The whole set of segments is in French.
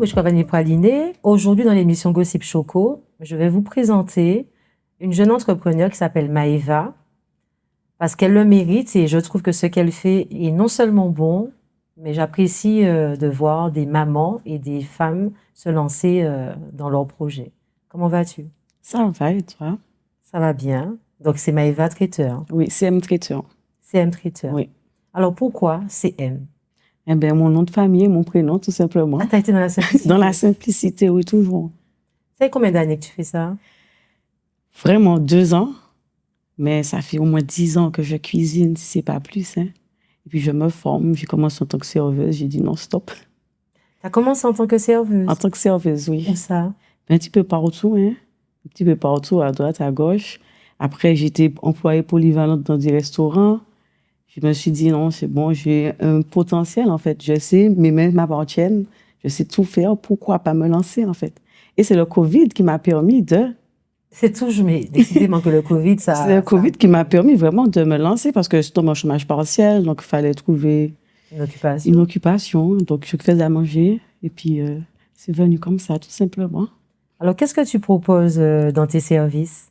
je suis Vanille Praliné. Aujourd'hui, dans l'émission Gossip Choco, je vais vous présenter une jeune entrepreneure qui s'appelle Maëva, parce qu'elle le mérite et je trouve que ce qu'elle fait est non seulement bon, mais j'apprécie de voir des mamans et des femmes se lancer dans leurs projets. Comment vas-tu? Ça va, et toi? Ça va bien. Donc, c'est Maëva Traiteur. Oui, CM Traiteur. CM Traiteur. Oui. Alors, pourquoi CM? Eh bien, mon nom de famille et mon prénom, tout simplement. Ah, t'as été dans la simplicité? Dans la simplicité, oui, toujours. Ça fait combien d'années que tu fais ça? Vraiment 2 ans, mais ça fait au moins 10 ans que je cuisine, si c'est pas plus. Hein. Et puis, je me forme, j'ai commencé en tant que serveuse, j'ai dit non, stop. Tu as commencé en tant que serveuse? En tant que serveuse, oui. Où ça? Un petit peu partout, hein. Un petit peu partout, à droite, à gauche. Après, j'étais employée polyvalente dans des restaurants. Je me suis dit, non, c'est bon, j'ai un potentiel, en fait. Je sais, mes mains m'appartiennent. Je sais tout faire. Pourquoi pas me lancer, en fait? Et c'est le COVID qui m'a permis de... C'est toujours, mais décidément que le COVID, ça... C'est le COVID qui m'a permis vraiment de me lancer parce que j'étais en chômage partiel, donc il fallait trouver une occupation. Donc, je faisais à manger et puis c'est venu comme ça, tout simplement. Alors, qu'est-ce que tu proposes dans tes services?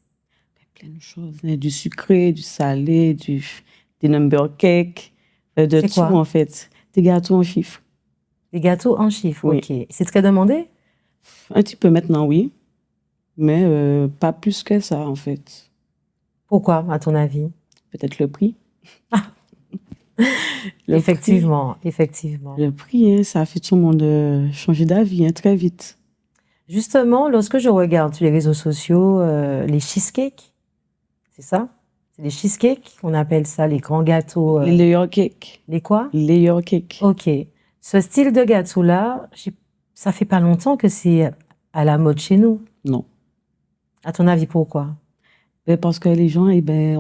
Plein de choses, hein, du sucré, du salé, des number cakes, de tout en fait. Des gâteaux en chiffres. Des gâteaux en chiffres, oui. Ok. C'est très demandé? Un petit peu maintenant, oui. Mais pas plus que ça, en fait. Pourquoi, à ton avis? Peut-être le prix. Effectivement, effectivement. Le prix, hein, ça a fait tout le monde changer d'avis hein, très vite. Justement, lorsque je regarde sur les réseaux sociaux, les cheesecakes, c'est ça? C'est les cheesecakes, on appelle ça les grands gâteaux. Les layer cakes. Les quoi? Les layer cakes. Ok. Ce style de gâteau-là, ça fait pas longtemps que c'est à la mode chez nous. Non. À ton avis, pourquoi? Parce que les gens,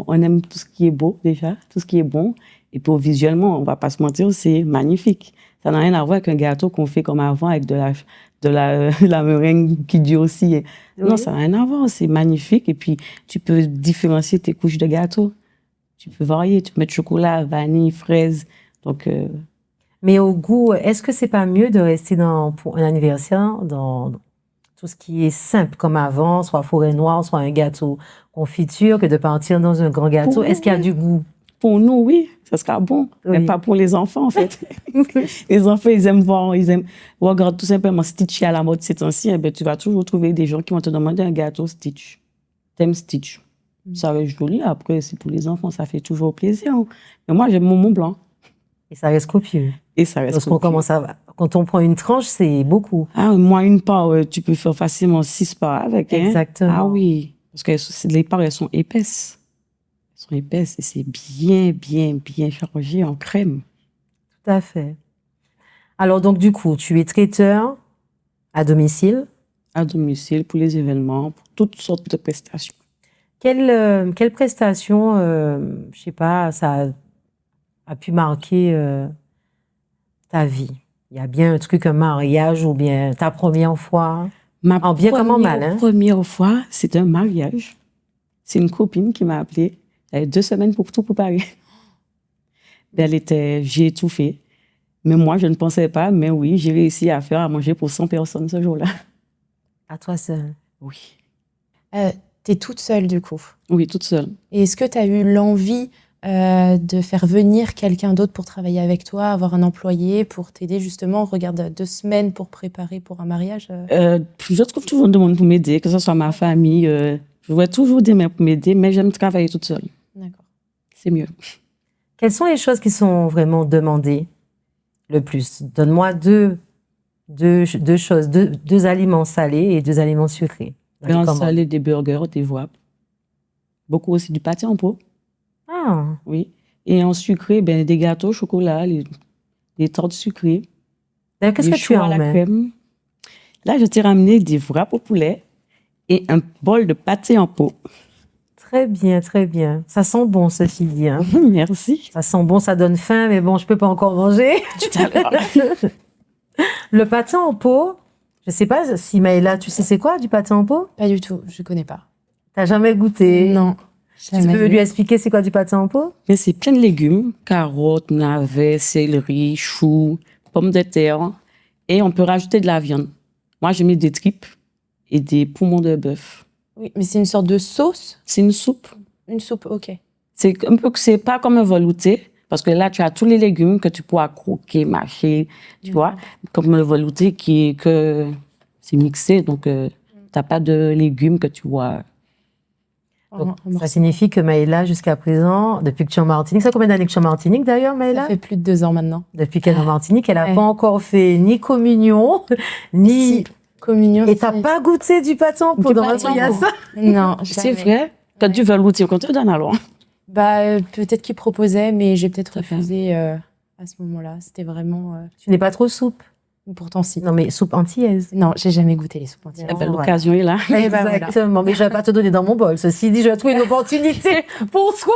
on aime tout ce qui est beau déjà, tout ce qui est bon. Et puis visuellement, on va pas se mentir, c'est magnifique. Ça n'a rien à voir avec un gâteau qu'on fait comme avant avec de la meringue qui dure aussi. Oui. Non, ça n'a rien à voir, c'est magnifique. Et puis, tu peux différencier tes couches de gâteau. Tu peux varier, tu peux mettre chocolat, vanille, fraise. Donc, Mais au goût, est-ce que c'est pas mieux de rester pour un anniversaire dans tout ce qui est simple comme avant, soit forêt noire, soit un gâteau confiture, que de partir dans un grand gâteau? Est-ce qu'il y a du goût? Pour nous, oui, ça sera bon, mais pas pour les enfants, en fait. Les enfants, ils aiment regarde tout simplement Stitch à la mode ces temps-ci, tu vas toujours trouver des gens qui vont te demander un gâteau Stitch. T'aimes Stitch? Ça va être joli, après, c'est pour les enfants, ça fait toujours plaisir. Mais moi, j'aime mon Mont Blanc. Et ça reste copieux. Et ça reste copieux. Quand on prend une tranche, c'est beaucoup. Ah, moi, une part, tu peux faire facilement 6 parts avec. Exactement. Hein? Ah oui, parce que les parts, elles sont épaisses. Elles sont épaisses et c'est bien chargé en crème. Tout à fait. Alors, donc, du coup, tu es traiteur à domicile? À domicile, pour les événements, pour toutes sortes de prestations. Quelle prestation, je sais pas, ça a pu marquer ta vie? Il y a bien un truc, un mariage ou bien ta première fois? Ma bien comment mal, hein? Première fois, c'est un mariage. C'est une copine qui m'a appelée. Elle avait 2 semaines pour tout préparer. J'ai tout fait. Mais moi, je ne pensais pas, mais oui, j'ai réussi à faire à manger pour 100 personnes ce jour-là. À toi seule? Oui. T'es toute seule, du coup? Oui, toute seule. Et est-ce que tu as eu l'envie de faire venir quelqu'un d'autre pour travailler avec toi, avoir un employé pour t'aider justement? Regarde, 2 semaines pour préparer pour un mariage. Je trouve toujours du monde pour m'aider, que ce soit ma famille. Je vois toujours des mains pour m'aider, mais j'aime travailler toute seule. D'accord. C'est mieux. Quelles sont les choses qui sont vraiment demandées le plus? Donne-moi deux choses, deux aliments salés et 2 aliments sucrés. En salé, des burgers, des wraps. Beaucoup aussi du pâté en pot. Ah. Oui. Et en sucré, des gâteaux au chocolat, des tartes sucrées. Qu'est-ce que tu as à la crème. Là, je t'ai ramené des wraps au poulet et un bol de pâté en pot. Très bien, très bien. Ça sent bon, ceci dit. Hein. Merci. Ça sent bon, ça donne faim, mais bon, je peux pas encore manger. Tout à l'heure. Le pâté en pot, je sais pas si Maëla, tu sais c'est quoi du pâté en pot? Pas du tout, je connais pas. T'as jamais goûté? Non. Tu peux lui expliquer c'est quoi du pâté en pot? Mais c'est plein de légumes, carottes, navets, céleri, choux, pommes de terre. Et on peut rajouter de la viande. Moi, j'ai mis des tripes et des poumons de bœuf. Oui, mais c'est une sorte de sauce? C'est une soupe. Une soupe, ok. C'est pas comme un velouté, parce que là, tu as tous les légumes que tu pourras croquer, mâcher, tu vois. Comme le velouté c'est mixé, donc t'as pas de légumes que tu vois. Donc, ça signifie que Maëla, jusqu'à présent, depuis que tu es en Martinique, ça fait combien d'années que tu es en Martinique d'ailleurs, Maëla? Ça fait plus de 2 ans maintenant. Depuis qu'elle est en Martinique, elle n'a Ouais. pas encore fait ni communion, ni... Si, communion. Et t'as pas goûté du pâton pour Du dans pâton. il y a ça? Non, C'est jamais. vrai que du velouté, qu'on te donne alors. Bah, peut-être qu'il proposait, mais j'ai peut-être Tout à fait. refusé à ce moment-là. C'était vraiment... Tu n'es pas trop soupe? Pourtant, si. Non, mais soupe antillaise. Non, j'ai jamais goûté les soupes entières. Eh ben, Voilà. l'occasion est là. Eh ben, voilà. Exactement, mais je vais pas te donner dans mon bol. Ceci dit, je vais trouver une opportunité pour toi,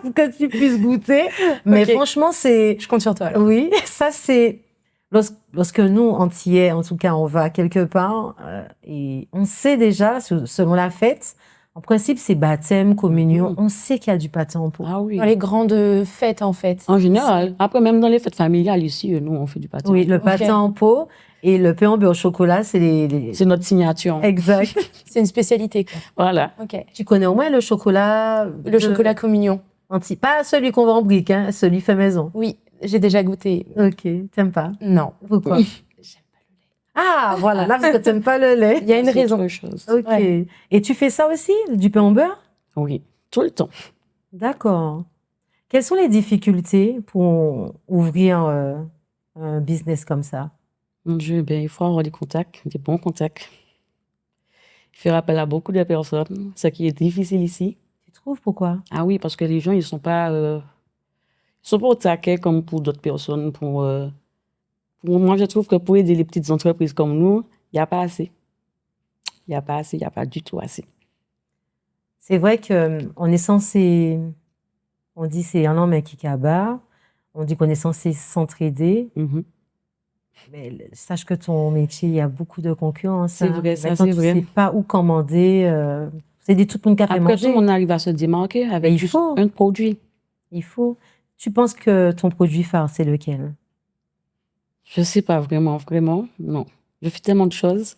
pour que tu puisses goûter. Mais Ok. franchement, c'est... Je compte sur toi, alors. Oui, ça c'est... Lorsque nous, Antillais, en tout cas, on va quelque part, et on sait déjà, selon la fête, en principe, c'est baptême, communion, Mhm. on sait qu'il y a du pâté en pot. Ah oui. Dans les grandes fêtes, en fait. En général. Après, même dans les fêtes familiales ici, nous, on fait du pâté. Oui, le Ok. pâté en pot et le pain en beurre au chocolat, c'est les... C'est notre signature. Exact. C'est une spécialité, quoi. Voilà. Ok. Tu connais au moins le chocolat... Le chocolat communion. Pas celui qu'on vend en brique, hein, celui fait maison. Oui, j'ai déjà goûté. Ok, t'aimes pas? Non. Pourquoi? J'aime Ah, voilà, là, parce que t'aimes pas le lait. Il y a une C'est raison. autre chose. Ok. Ouais. Et tu fais ça aussi, du pain au beurre? Oui, tout le temps. D'accord. Quelles sont les difficultés pour ouvrir un business comme ça? Mon Dieu, ben, il faut avoir des contacts, des bons contacts. Il fait appel à beaucoup de personnes, ce qui est difficile ici. Tu trouves pourquoi? Ah oui, parce que les gens, ils sont pas au taquet comme pour d'autres personnes. Pour moi, je trouve que pour aider les petites entreprises comme nous, il n'y a pas assez. Il n'y a pas assez, il n'y a pas du tout assez. C'est vrai que on est censé, on dit c'est un homme qui cabas, on dit qu'on est censé s'entraider, Mhm. mais sache que ton métier, il y a beaucoup de concurrence. C'est hein. vrai, ça, Maintenant, c'est tu vrai. sais pas où commander. C'est des tout le monde qui a fait Après, tout manger. le monde arrive à se démarquer avec il juste faut. un produit. Il faut. Tu penses que ton produit phare, c'est lequel? Je ne sais pas vraiment, non. Je fais tellement de choses.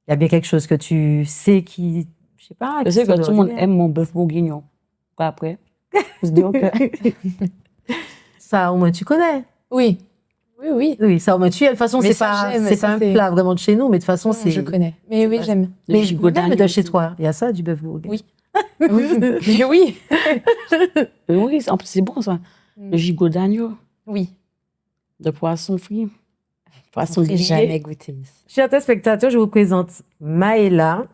Il y a bien quelque chose que tu sais qui, je sais pas, Je qui sais que sort de tout le monde l'ordinaire. aime mon bœuf bourguignon. Quoi après? Je dis, OK. Ça, au moins, tu connais. Oui. Oui, oui. Oui, ça, au moins, de toute façon, Mais c'est ça, pas, j'aime, c'est ça, pas un c'est- plat vraiment de chez nous, mais de toute façon, c'est. Je connais. Mais oui, pas- j'aime. Le Mais gigot même d'agneau de chez aussi. toi, il y a ça, du bœuf bourguignon. Oui. Mais oui. Oui, en plus, c'est bon ça. Le gigot d'agneau, Oui. de poisson frit, poisson J'ai grillé. jamais goûté. Chers téléspectateurs, je vous présente Maëla,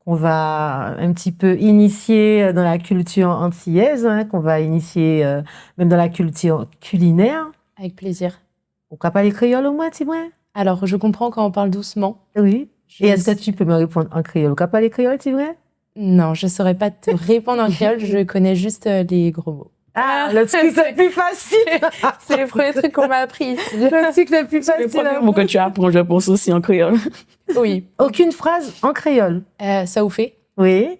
qu'on va un petit peu initier dans la culture antillaise, hein, qu'on va initier même dans la culture culinaire. Avec plaisir. Au pas les créoles au moins, tu vois? Alors, je comprends quand on parle doucement. Oui. Je Et est-ce que sais- tu peux me répondre en créole? Au pas les créoles, tu vois? Non, je saurais pas te répondre en créole. Je connais juste les gros mots. Ah, le truc le plus facile! C'est le premier truc qu'on m'a appris ici. Le truc le plus C'est le facile. premier mot que tu apprends, je pense aussi en créole. Oui. Aucune phrase en créole. Ça vous fait. Oui.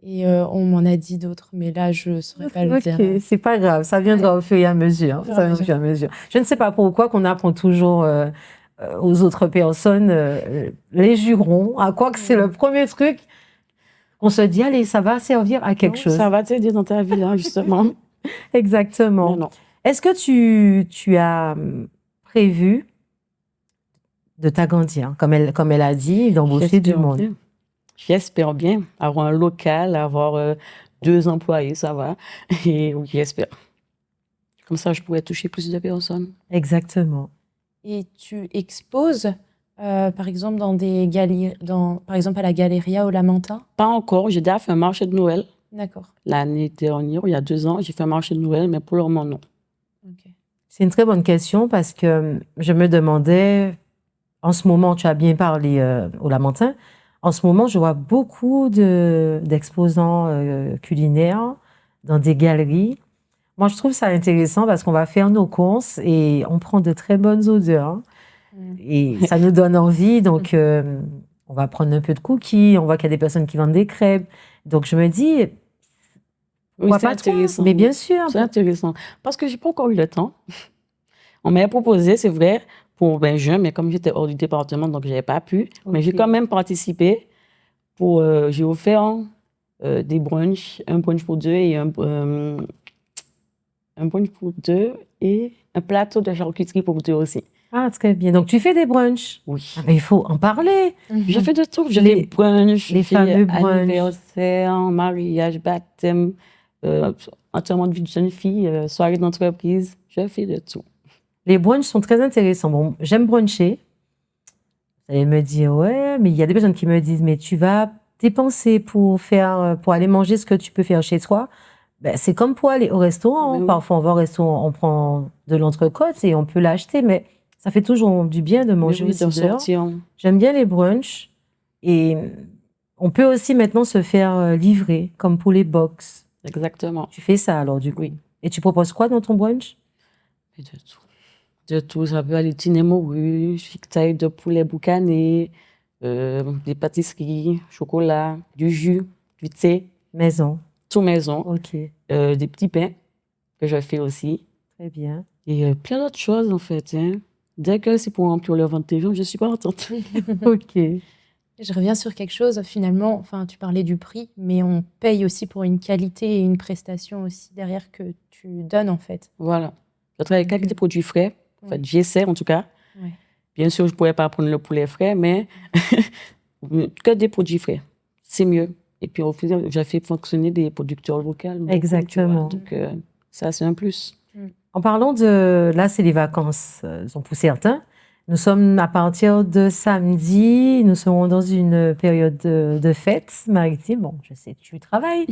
Et on m'en a dit d'autres, mais là, je saurais pas le dire. Ok, c'est pas grave, ça viendra au fur et à mesure. Ça viendra au fur et à mesure. Je ne sais pas pourquoi qu'on apprend toujours aux autres personnes les jurons, à quoi que c'est le premier truc qu'on se dit, allez, ça va servir à quelque chose. Ça va t'aider dans ta vie, hein, justement. Exactement. Mais non. Est-ce que tu as prévu de t'agrandir, comme elle a dit, d'embaucher du J'espère monde? bien. J'espère bien avoir un local, avoir 2 employés, ça va. Et oui, j'espère. Comme ça, je pourrais toucher plus de personnes. Exactement. Et tu exposes, par exemple, dans des galeries, par exemple à la Galeria au Lamentin. Pas encore. J'ai déjà fait un marché de Noël D'accord. l'année dernière, il y a 2 ans. J'ai fait un marché de Noël, mais pour le moment, non. Ok. C'est une très bonne question parce que je me demandais, en ce moment, tu as bien parlé au Lamentin, en ce moment, je vois beaucoup d'exposants culinaires dans des galeries. Moi, je trouve ça intéressant parce qu'on va faire nos courses et on prend de très bonnes odeurs. Et ça nous donne envie. Donc, on va prendre un peu de cookies. On voit qu'il y a des personnes qui vendent des crêpes. Donc, je me dis, Oui, pourquoi c'est pas toi? intéressant. Mais bien sûr. C'est intéressant. Parce que j'ai pas encore eu le temps. On m'a proposé, c'est vrai, pour juin, mais comme j'étais hors du département, donc je n'avais pas pu. Mais j'ai Ok. quand même participé. J'ai offert des brunchs, un brunch pour deux et un brunch pour deux et un plateau de charcuterie pour deux aussi. Ah, très bien. Donc, tu fais des brunchs. Oui. Ah, mais il faut en parler. J'ai fait de tout. J'ai Les- fait brunch, les j'ai fameux fait brunchs. anniversaire, mariage, baptême, enterrement de vie de jeune fille, soirée d'entreprise. J'ai fait de tout. Les brunchs sont très intéressants. Bon, j'aime bruncher. Vous allez me dire, ouais, mais il y a des personnes qui me disent, mais tu vas dépenser pour aller manger ce que tu peux faire chez toi. Ben, c'est comme pour aller au restaurant. Mais oui. Parfois, on va au restaurant, on prend de l'entrecôte et on peut l'acheter, mais ça fait toujours du bien de manger Oui, aussi de dehors. sortir. J'aime bien les brunchs et on peut aussi maintenant se faire livrer, comme pour les box. Exactement. Tu fais ça alors, du coup. Oui. Et tu proposes quoi dans ton brunch? Et de tout. De tout. Ça peut aller dîner morue, taille de poulet boucané, des pâtisseries, chocolat, du jus, du thé, Maison. tout maison. Ok, Des petits pains que je fais aussi. très bien. Et plein d'autres choses, en fait. Hein. Dès que c'est pour remplir le ventre des gens, je suis pas contente. Ok. Je reviens sur quelque chose, finalement, enfin, tu parlais du prix, mais on paye aussi pour une qualité et une prestation aussi derrière que tu donnes, en fait. Voilà. Je travaille avec des produits frais. En fait, j'essaie, en tout cas. Ouais. Bien sûr, je ne pourrais pas prendre le poulet frais, mais que des produits frais. C'est mieux. Et puis, au final, j'ai fait fonctionner des producteurs locaux. beaucoup, Exactement. tu vois. Donc, ça, c'est un plus. En parlant de... Là, c'est les vacances, sont pour certains. Nous sommes à partir de samedi, nous serons dans une période de fête maritime. Bon, je sais, tu travailles.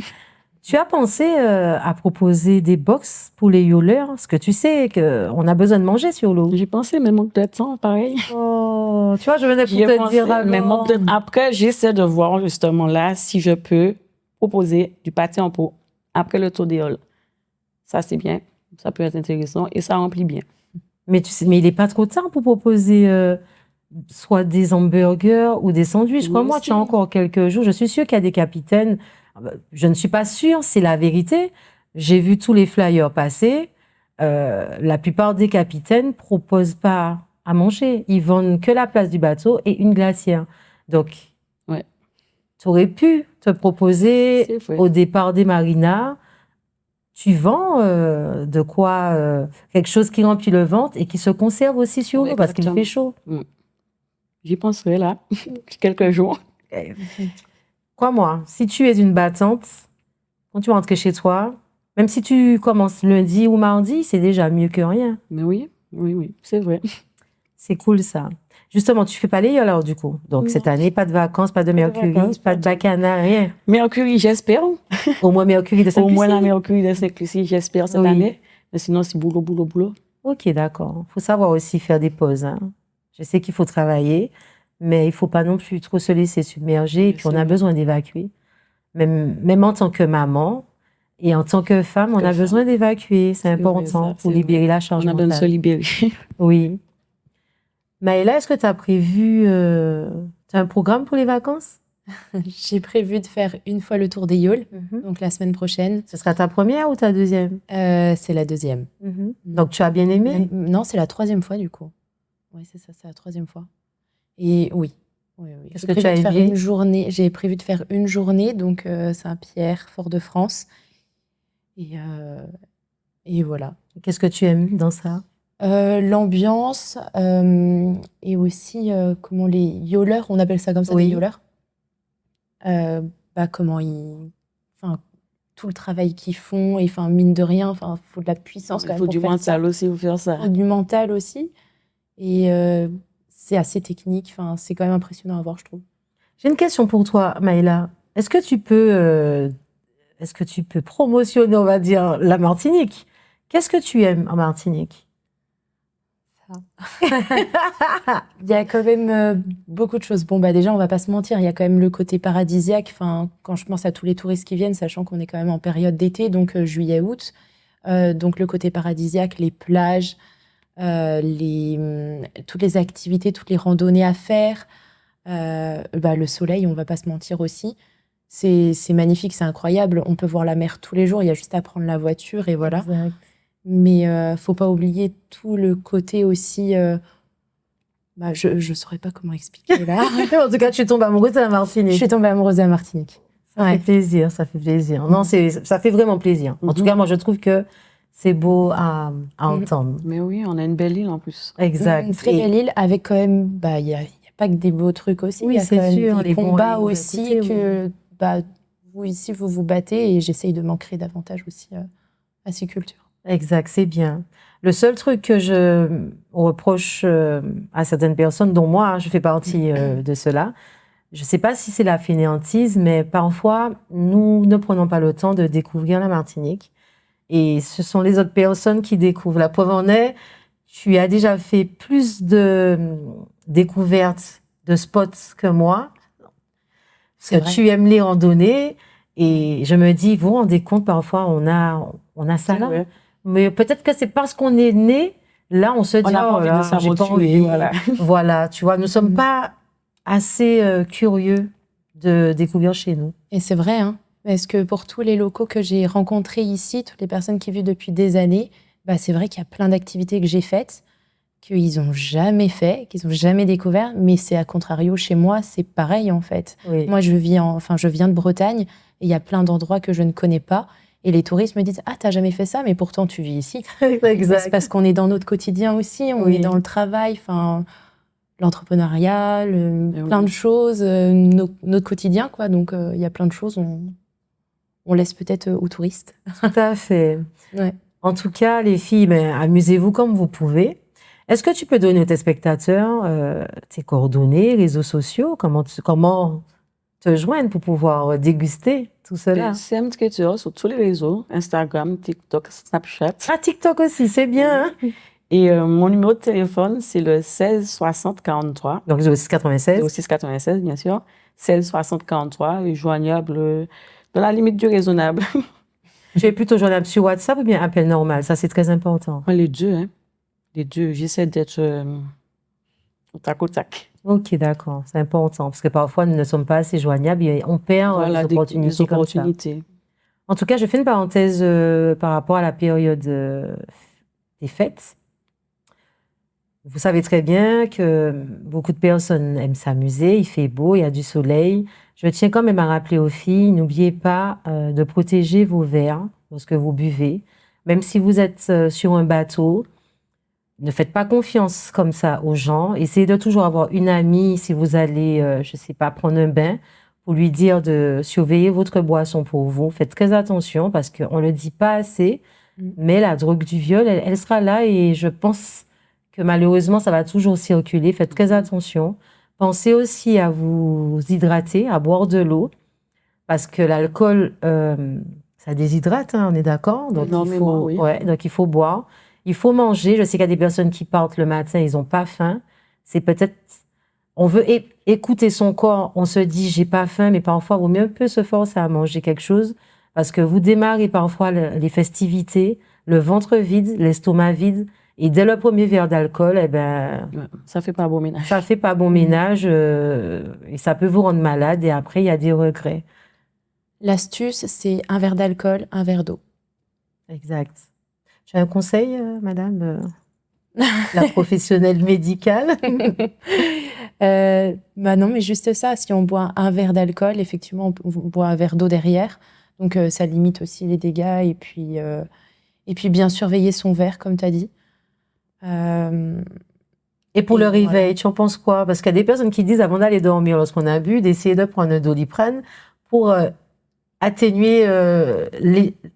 Tu as pensé à proposer des box pour les yoleurs? Parce que tu sais qu'on a besoin de manger sur l'eau. J'ai pensé, mais manque de temps, pareil. Oh, tu vois, je venais pour J'y ai te pensé, dire mais alors. manque de... Après, j'essaie de voir justement là si je peux proposer du pâté en pot après le tour des halls. Ça, c'est bien. Ça peut être intéressant et ça remplit bien. Mais tu sais, mais il n'est pas trop tard pour proposer soit des hamburgers ou des sandwichs. Oui, Crois-moi, aussi. tu as encore quelques jours. Je suis sûre qu'il y a des capitaines. Je ne suis pas sûre, c'est la vérité. J'ai vu tous les flyers passer. La plupart des capitaines proposent pas à manger. Ils vendent que la place du bateau et une glacière. Donc, Ouais. tu aurais pu te proposer C'est vrai. au départ des marinas. Tu vends de quoi quelque chose qui remplit le ventre et qui se conserve aussi sur l'eau parce qu'il Exactement. fait chaud. J'y penserai là, quelques jours. Crois-moi, si tu es une battante, quand tu rentres chez toi, même si tu commences lundi ou mardi, c'est déjà mieux que rien. Mais oui, c'est vrai. C'est cool ça. Justement, tu fais pas les alors du coup. Donc Non. cette année, pas de vacances, pas de de Mercury, vacances, pas de Bacana, rien. Mercury, j'espère. Au moins Mercury de Au moins la Saint-Lucie. Mercury de Saint-Lucie, j'espère cette Oui. année. Mais sinon, c'est boulot, boulot, boulot. Ok, d'accord. Il faut savoir aussi faire des pauses. Hein. Je sais qu'il faut travailler, mais il faut pas non plus trop se laisser submerger. Oui, Et puis, on c'est a vrai. besoin d'évacuer. Même en tant que maman et en tant que femme, on a besoin d'évacuer. C'est C'est vrai, important ça, pour c'est libérer vrai. la charge On a besoin de se mentale. libérer. Oui. Maëla, est-ce que tu as prévu t'as un programme pour les vacances? J'ai prévu de faire une fois le tour des Yoles, donc la semaine prochaine. Ce sera ta première ou ta deuxième? C'est la deuxième. Donc, tu as bien aimé? Non, c'est la troisième fois du coup. Oui, c'est ça, c'est la troisième fois. Et oui. Qu'est-ce J'ai que tu prévu as de faire aimé? une journée. J'ai prévu de faire une journée, donc Saint-Pierre, Fort-de-France. Et voilà. Qu'est-ce que tu aimes dans ça? L'ambiance et aussi comment les yoleurs, on appelle ça comme ça, Oui. des yoleurs. Comment ils, enfin, tout le travail qu'ils font, et enfin mine de rien, enfin faut de la puissance quand Il même faut pour du faire ça. mental aussi pour faire ça. Il faut du mental aussi, et c'est assez technique. Enfin, c'est quand même impressionnant à voir, je trouve. J'ai une question pour toi, Maëla. Est-ce que tu peux promotionner, on va dire, la Martinique? Qu'est-ce que tu aimes en Martinique? Il y a quand même beaucoup de choses. Bon, déjà, on va pas se mentir, il y a quand même le côté paradisiaque. Enfin, quand je pense à tous les touristes qui viennent, sachant qu'on est quand même en période d'été, donc juillet-août. Donc, le côté paradisiaque, les plages, toutes les activités, toutes les randonnées à faire. Le soleil, on va pas se mentir aussi. C'est magnifique, c'est incroyable. On peut voir la mer tous les jours, il y a juste à prendre la voiture et voilà. Exact. Mais faut pas oublier tout le côté aussi Bah, je saurais pas comment expliquer là. En tout cas, tu tombes amoureuse de la Je Martinique. suis tombée amoureuse de la Martinique. Ça fait plaisir, ça fait plaisir. Non, ça fait vraiment plaisir. En tout cas, moi, je trouve que c'est beau à entendre. Mais oui, on a une belle île en plus. Exact. Une très belle île avec quand même, bah, il y a pas que des beaux trucs aussi. Oui, il y a c'est quand même sûr, des les bons combats et les aussi côtés, que, bah, vous ici, vous vous battez et j'essaye de m'ancrer davantage aussi à ces cultures. Exact, c'est bien. Le seul truc que je reproche à certaines personnes, dont moi, hein, je fais partie de cela, je ne sais pas si c'est la fainéantise, mais parfois, nous ne prenons pas le temps de découvrir la Martinique. Et ce sont les autres personnes qui découvrent. La preuve en est, tu as déjà fait plus de découvertes de spots que moi. Parce que tu aimes les randonnées. Et je me dis, vous vous rendez compte, parfois, on a ça là. Ouais. Mais peut-être que c'est parce qu'on est né, là, on se dit, On n'a pas envie de j'ai pas envie. voilà. Voilà, tu vois, nous ne sommes pas assez curieux de découvrir chez nous. Et c'est vrai, hein. Parce que pour tous les locaux que j'ai rencontrés ici, toutes les personnes qui vivent depuis des années, bah, c'est vrai qu'il y a plein d'activités que j'ai faites qu'ils n'ont jamais fait, qu'ils n'ont jamais découvert, mais c'est à contrario chez moi, c'est pareil en fait. Oui. Moi, je viens de Bretagne et il y a plein d'endroits que je ne connais pas. Et les touristes me disent « Ah, t'as jamais fait ça, mais pourtant tu vis ici. » Exact. C'est parce qu'on est dans notre quotidien aussi, on est dans le travail, enfin, l'entrepreneuriat, plein de choses, notre quotidien, quoi. Donc, il y a plein de choses, on laisse peut-être aux touristes. Tout à fait. Ouais. En tout cas, les filles, amusez-vous comme vous pouvez. Est-ce que tu peux donner aux téléspectateurs tes coordonnées, réseaux sociaux, comment te joindre pour pouvoir déguster tout cela? CM Traiteur sur tous les réseaux, Instagram, TikTok, Snapchat. Ah, TikTok aussi, c'est bien. Hein? Et mon numéro de téléphone, c'est le 16 60 43. Donc, 0696. 0696, bien sûr. 16 60 43, et joignable dans la limite du raisonnable. Tu es plutôt joignable sur WhatsApp ou bien appel normal? Ça, c'est très important. Les deux, hein. Les deux. J'essaie d'être au tac au tac. Ok, d'accord. C'est important parce que parfois, nous ne sommes pas assez joignables et on perd les opportunités comme ça. En tout cas, je fais une parenthèse par rapport à la période des fêtes. Vous savez très bien que beaucoup de personnes aiment s'amuser, il fait beau, il y a du soleil. Je tiens quand même à rappeler aux filles, n'oubliez pas de protéger vos verres lorsque vous buvez. Même si vous êtes sur un bateau, ne faites pas confiance comme ça aux gens. Essayez de toujours avoir une amie si vous allez, je ne sais pas, prendre un bain, pour lui dire de surveiller votre boisson pour vous. Faites très attention parce qu'on ne le dit pas assez, mais la drogue du viol, elle sera là et je pense que malheureusement, ça va toujours circuler. Faites très attention. Pensez aussi à vous hydrater, à boire de l'eau, parce que l'alcool, ça déshydrate, hein, on est d'accord? Donc, donc, il faut boire. Il faut manger. Je sais qu'il y a des personnes qui partent le matin, ils n'ont pas faim. C'est peut-être... On veut écouter son corps. On se dit, j'ai pas faim, mais parfois, il vaut mieux un peu se forcer à manger quelque chose, parce que vous démarrez parfois les festivités, le ventre vide, l'estomac vide, et dès le premier verre d'alcool, ça fait pas bon ménage. Ça fait pas bon ménage et ça peut vous rendre malade et après, il y a des regrets. L'astuce, c'est un verre d'alcool, un verre d'eau. Exact. Tu as un conseil, madame, la professionnelle médicale? Non, mais juste ça, si on boit un verre d'alcool, effectivement, on boit un verre d'eau derrière. Donc, ça limite aussi les dégâts et puis bien surveiller son verre, comme tu as dit. Et pour le réveil, tu en penses quoi? Parce qu'il y a des personnes qui disent, avant d'aller dormir, lorsqu'on a bu, d'essayer de prendre un Doliprane pour atténuer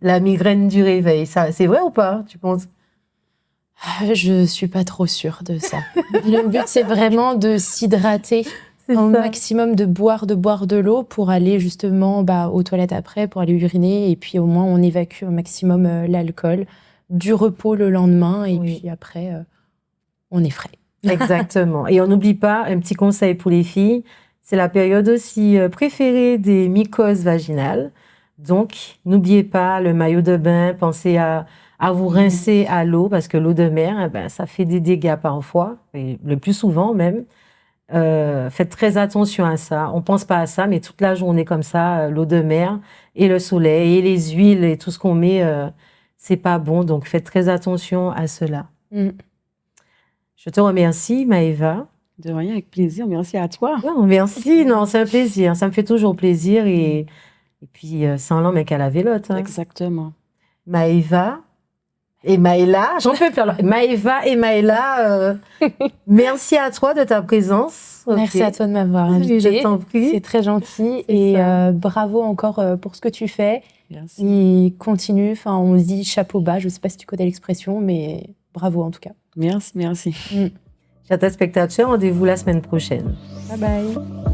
la migraine du réveil. Ça, c'est vrai ou pas, tu penses? Je suis pas trop sûre de ça. Le but, c'est vraiment de s'hydrater au maximum, de boire de l'eau pour aller justement aux toilettes après, pour aller uriner. Et puis au moins, on évacue au maximum l'alcool. Du repos le lendemain et puis après, on est frais. Exactement. Et on n'oublie pas, un petit conseil pour les filles, c'est la période aussi préférée des mycoses vaginales. Donc, n'oubliez pas le maillot de bain, pensez à vous rincer à l'eau parce que l'eau de mer, ça fait des dégâts parfois, et le plus souvent même. Faites très attention à ça. On pense pas à ça, mais toute la journée comme ça, l'eau de mer et le soleil et les huiles et tout ce qu'on met... c'est pas bon, donc faites très attention à cela. Je te remercie, Maëva. De rien, avec plaisir. Merci à toi. Non, merci. Non, c'est un plaisir. Ça me fait toujours plaisir. Et puis, sans l'homme et qu'à la vélote. Hein. Exactement. Maëva et Maëla, j'en peux plus. Alors, Maëva et Maëla, merci à toi de ta présence. Merci à toi de m'avoir invitée. Je t'en prie. C'est très gentil. C'est Et ça. bravo encore pour ce que tu fais. Merci. Il continue. Enfin, on se dit chapeau bas. Je ne sais pas si tu connais l'expression, mais bravo en tout cas. Merci. Chers téléspectateurs, rendez-vous la semaine prochaine. Bye bye.